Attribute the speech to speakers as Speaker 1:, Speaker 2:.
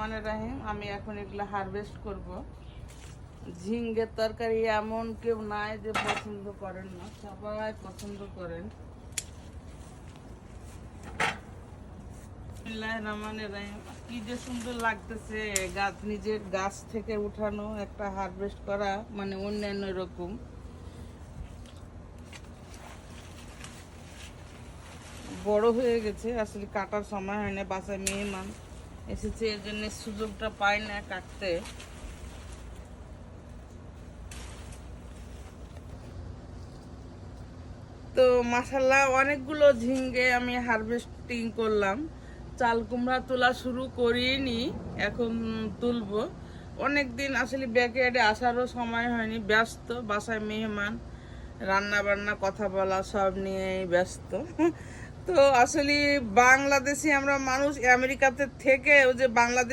Speaker 1: রহমানির রহিম। আমি এখন এগুলো হারভেস্ট করব। ঝিঙ্গের তরকারি এমন কেউ নাই যে পছন্দ করেন না, সবাই পছন্দ করেন। বিসমিল্লাহির রহমানির রহিম। কি যে সুন্দর লাগতেছে, গাছ নিজের গাছ থেকে উঠানো একটা হারভেস্ট করা, মানে অন্যান্য রকম। বড় হয়ে গেছে, আসলে কাটার সময় হয় না, বাসায় মেহমান এসেছে, এর জন্য সুযোগটা পাই না কাটতে। তো মাশাল্লাহ অনেকগুলো ঝিঙ্গে আমি হারভেস্টিং করলাম। চাল কুমড়া তোলা শুরু করিনি, এখন তুলবো। অনেক দিন আসলে ব্যাকয়ার্ডে আসারও সময় হয়নি, ব্যস্ত, বাসায় মেহমান, রান্না বান্না, কথা বলা সব নিয়েই ব্যস্ত। তো আসলে বাংলাদেশি আমরা মানুষ, আমেরিকাতে থেকে যে বাংলাদেশ